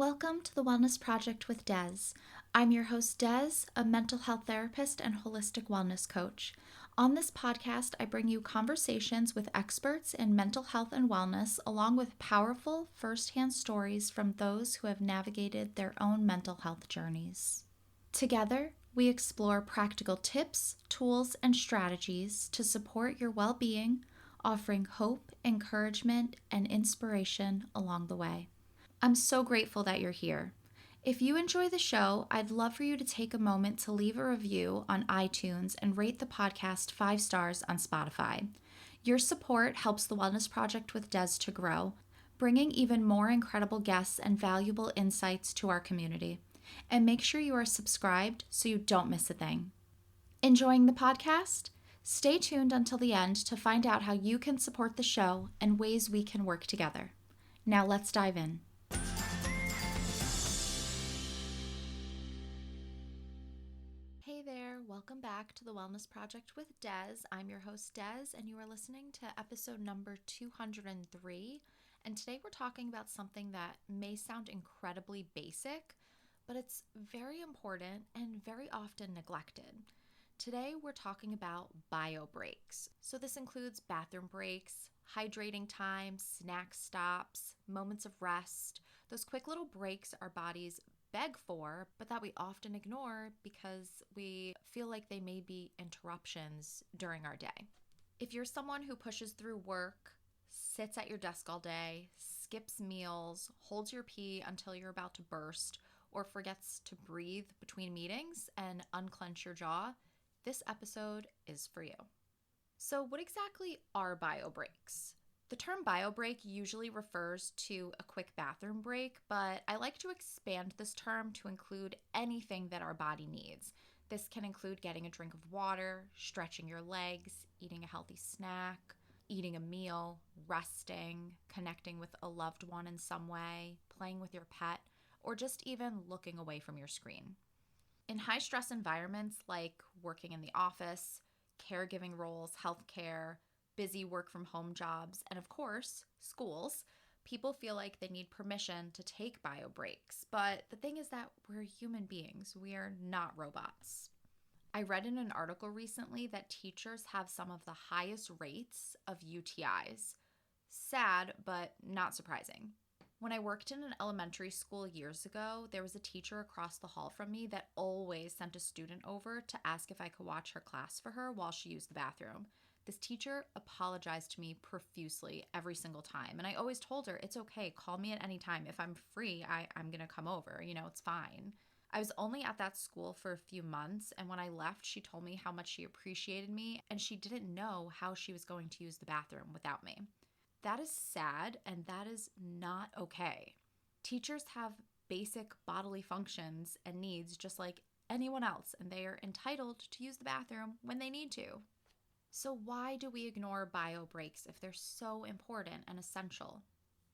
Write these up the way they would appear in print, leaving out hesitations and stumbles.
Welcome to the Wellness Project with Des. I'm your host, Des, a mental health therapist and holistic wellness coach. On this podcast, I bring you conversations with experts in mental health and wellness, along with powerful firsthand stories from those who have navigated their own mental health journeys. Together, we explore practical tips, tools, and strategies to support your well-being, offering hope, encouragement, and inspiration along the way. I'm so grateful that you're here. If you enjoy the show, I'd love for you to take a moment to leave a review on iTunes and rate the podcast 5 stars on Spotify. Your support helps the Wellness Project with Des to grow, bringing even more incredible guests and valuable insights to our community. And make sure you are subscribed so you don't miss a thing. Enjoying the podcast? Stay tuned until the end to find out how you can support the show and ways we can work together. Now let's dive in. Hey there, welcome back to the Wellness Project with Des. I'm your host, Des, and you are listening to episode number 203. And today we're talking about something that may sound incredibly basic, but it's very important and very often neglected. Today we're talking about bio breaks. So this includes bathroom breaks, hydrating time, snack stops, moments of rest, those quick little breaks our bodies beg for, but that we often ignore because we feel like they may be interruptions during our day. If you're someone who pushes through work, sits at your desk all day, skips meals, holds your pee until you're about to burst, or forgets to breathe between meetings and unclench your jaw, this episode is for you. So what exactly are bio breaks? The term bio break usually refers to a quick bathroom break, but I like to expand this term to include anything that our body needs. This can include getting a drink of water, stretching your legs, eating a healthy snack, eating a meal, resting, connecting with a loved one in some way, playing with your pet, or just even looking away from your screen. In high-stress environments like working in the office, caregiving roles, healthcare, busy work from home jobs, and of course, schools, people feel like they need permission to take bio breaks. But the thing is that we're human beings. We are not robots. I read in an article recently that teachers have some of the highest rates of UTIs. Sad, but not surprising. When I worked in an elementary school years ago, there was a teacher across the hall from me that always sent a student over to ask if I could watch her class for her while she used the bathroom. This teacher apologized to me profusely every single time. And I always told her, it's okay, call me at any time. If I'm free, I'm going to come over. It's fine. I was only at that school for a few months. And when I left, she told me how much she appreciated me. And she didn't know how she was going to use the bathroom without me. That is sad, and that is not okay. Teachers have basic bodily functions and needs just like anyone else, and they are entitled to use the bathroom when they need to. So why do we ignore bio breaks if they're so important and essential?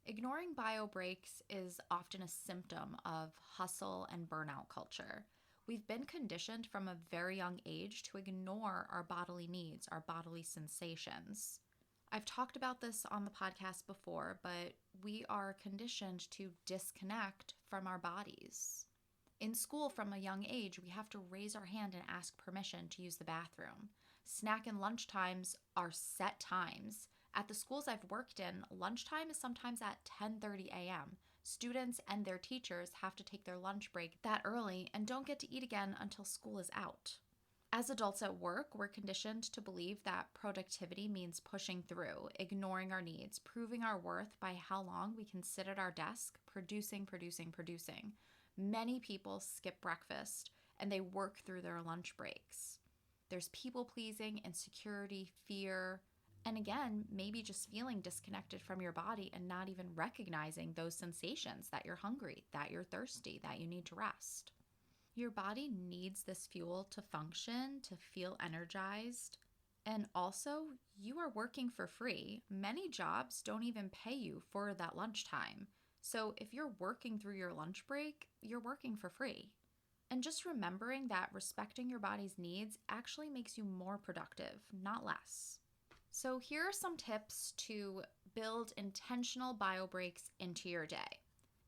Ignoring bio breaks is often a symptom of hustle and burnout culture. We've been conditioned from a very young age to ignore our bodily needs, our bodily sensations. I've talked about this on the podcast before, but we are conditioned to disconnect from our bodies. In school, from a young age, we have to raise our hand and ask permission to use the bathroom. Snack and lunch times are set times. At the schools I've worked in, lunchtime is sometimes at 10:30 a.m. Students and their teachers have to take their lunch break that early and don't get to eat again until school is out. As adults at work, we're conditioned to believe that productivity means pushing through, ignoring our needs, proving our worth by how long we can sit at our desk, producing. Many people skip breakfast and they work through their lunch breaks. There's people-pleasing, insecurity, fear, and again, maybe just feeling disconnected from your body and not even recognizing those sensations that you're hungry, that you're thirsty, that you need to rest. Your body needs this fuel to function, to feel energized. And also, you are working for free. Many jobs don't even pay you for that lunchtime. So if you're working through your lunch break, you're working for free. And just remembering that respecting your body's needs actually makes you more productive, not less. So here are some tips to build intentional bio breaks into your day.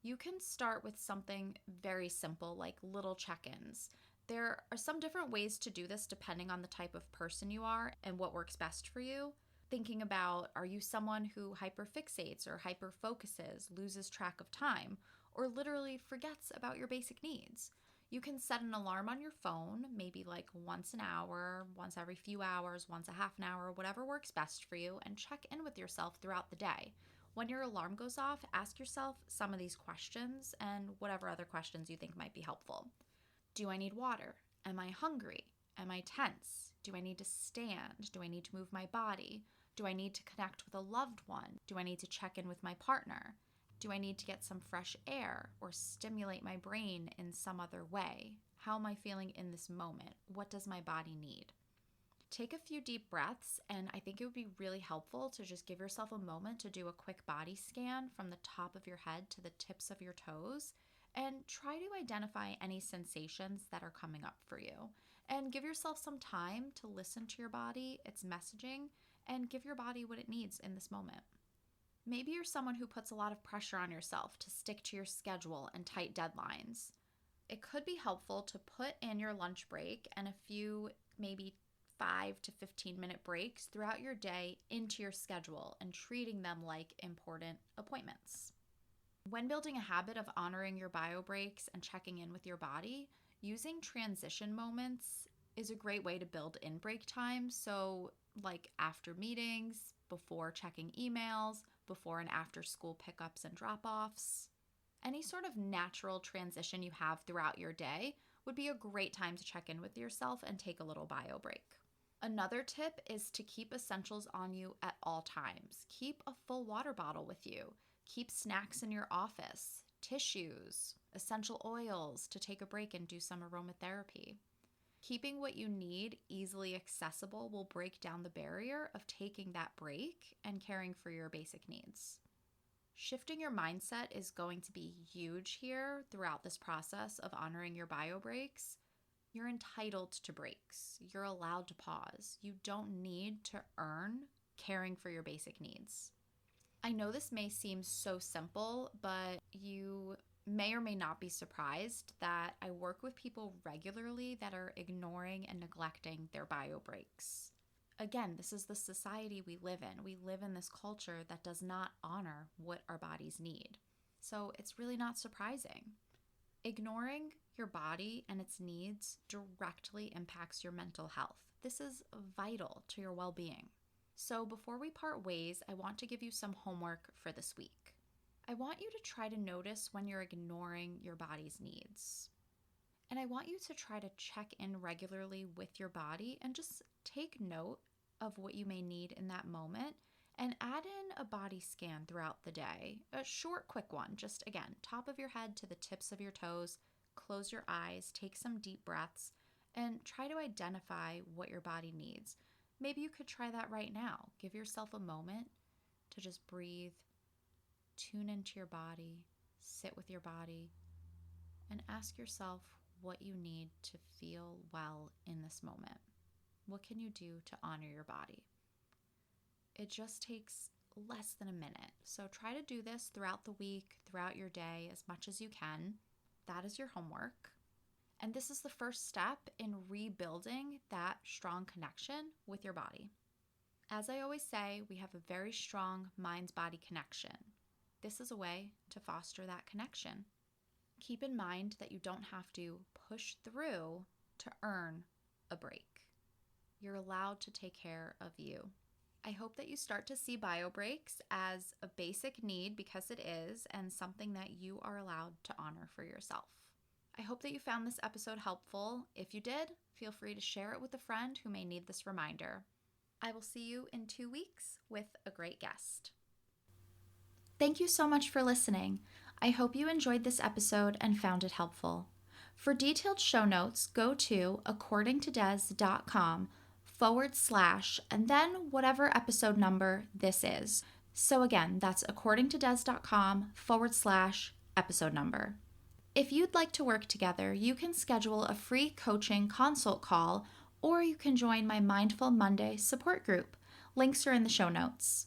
You can start with something very simple like little check-ins. There are some different ways to do this depending on the type of person you are and what works best for you. Thinking about, are you someone who hyperfixates or hyperfocuses, loses track of time, or literally forgets about your basic needs? You can set an alarm on your phone, maybe like once an hour, once every few hours, once a half an hour, whatever works best for you, and check in with yourself throughout the day. When your alarm goes off, ask yourself some of these questions and whatever other questions you think might be helpful. Do I need water? Am I hungry? Am I tense? Do I need to stand? Do I need to move my body? Do I need to connect with a loved one? Do I need to check in with my partner? Do I need to get some fresh air or stimulate my brain in some other way? How am I feeling in this moment? What does my body need? Take a few deep breaths, and I think it would be really helpful to just give yourself a moment to do a quick body scan from the top of your head to the tips of your toes and try to identify any sensations that are coming up for you. And give yourself some time to listen to your body, its messaging, and give your body what it needs in this moment. Maybe you're someone who puts a lot of pressure on yourself to stick to your schedule and tight deadlines. It could be helpful to put in your lunch break and a few, maybe 5 to 15-minute breaks throughout your day into your schedule and treating them like important appointments. When building a habit of honoring your bio breaks and checking in with your body, using transition moments is a great way to build in break time. So, like after meetings, before checking emails, before and after school pickups and drop-offs. Any sort of natural transition you have throughout your day would be a great time to check in with yourself and take a little bio break. Another tip is to keep essentials on you at all times. Keep a full water bottle with you. Keep snacks in your office, tissues, essential oils to take a break and do some aromatherapy. Keeping what you need easily accessible will break down the barrier of taking that break and caring for your basic needs. Shifting your mindset is going to be huge here throughout this process of honoring your bio breaks. You're entitled to breaks. You're allowed to pause. You don't need to earn caring for your basic needs. I know this may seem so simple, but you may or may not be surprised that I work with people regularly that are ignoring and neglecting their bio breaks. Again, this is the society we live in. We live in this culture that does not honor what our bodies need. So it's really not surprising. Ignoring your body and its needs directly impacts your mental health. This is vital to your well-being. So before we part ways, I want to give you some homework for this week. I want you to try to notice when you're ignoring your body's needs. And I want you to try to check in regularly with your body and just take note of what you may need in that moment and add in a body scan throughout the day. A short, quick one. Just again, top of your head to the tips of your toes. Close your eyes, take some deep breaths, and try to identify what your body needs. Maybe you could try that right now. Give yourself a moment to just breathe, tune into your body, sit with your body, and ask yourself what you need to feel well in this moment. What can you do to honor your body? It just takes less than a minute. So try to do this throughout the week, throughout your day, as much as you can. That is your homework. And this is the first step in rebuilding that strong connection with your body. As I always say, we have a very strong mind-body connection. This is a way to foster that connection. Keep in mind that you don't have to push through to earn a break. You're allowed to take care of you. I hope that you start to see bio breaks as a basic need, because it is, and something that you are allowed to honor for yourself. I hope that you found this episode helpful. If you did, feel free to share it with a friend who may need this reminder. I will see you in 2 weeks with a great guest. Thank you so much for listening. I hope you enjoyed this episode and found it helpful. For detailed show notes, go to accordingtodez.com / and then whatever episode number this is. So again, that's accordingtodez.com / episode number. If you'd like to work together, you can schedule a free coaching consult call, or you can join my Mindful Monday support group. Links are in the show notes.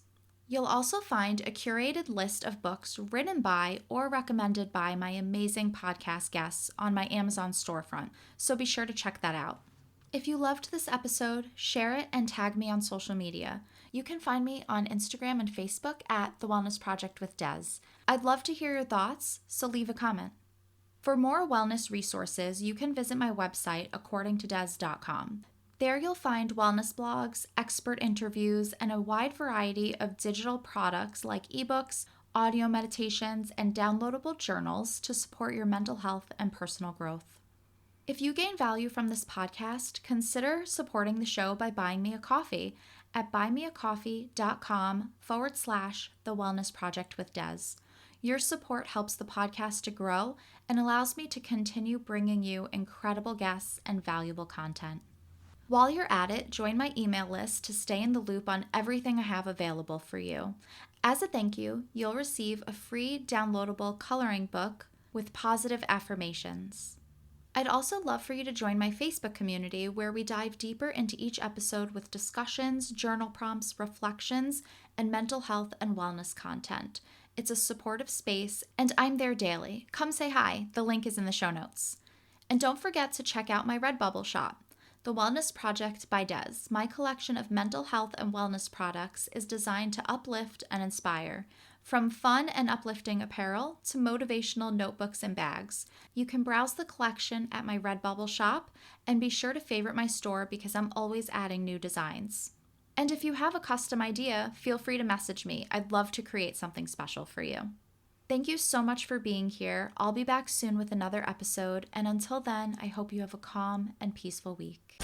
You'll also find a curated list of books written by or recommended by my amazing podcast guests on my Amazon storefront, so be sure to check that out. If you loved this episode, share it and tag me on social media. You can find me on Instagram and Facebook at The Wellness Project with Des. I'd love to hear your thoughts, so leave a comment. For more wellness resources, you can visit my website, accordingtodes.com. There you'll find wellness blogs, expert interviews, and a wide variety of digital products like ebooks, audio meditations, and downloadable journals to support your mental health and personal growth. If you gain value from this podcast, consider supporting the show by buying me a coffee at buymeacoffee.com/The Wellness Project with Des. Your support helps the podcast to grow and allows me to continue bringing you incredible guests and valuable content. While you're at it, join my email list to stay in the loop on everything I have available for you. As a thank you, you'll receive a free downloadable coloring book with positive affirmations. I'd also love for you to join my Facebook community where we dive deeper into each episode with discussions, journal prompts, reflections, and mental health and wellness content. It's a supportive space, and I'm there daily. Come say hi. The link is in the show notes. And don't forget to check out my Redbubble shop. The Wellness Project by Des, my collection of mental health and wellness products, is designed to uplift and inspire. From fun and uplifting apparel to motivational notebooks and bags. You can browse the collection at my Redbubble shop and be sure to favorite my store because I'm always adding new designs. And if you have a custom idea, feel free to message me. I'd love to create something special for you. Thank you so much for being here. I'll be back soon with another episode, and until then, I hope you have a calm and peaceful week.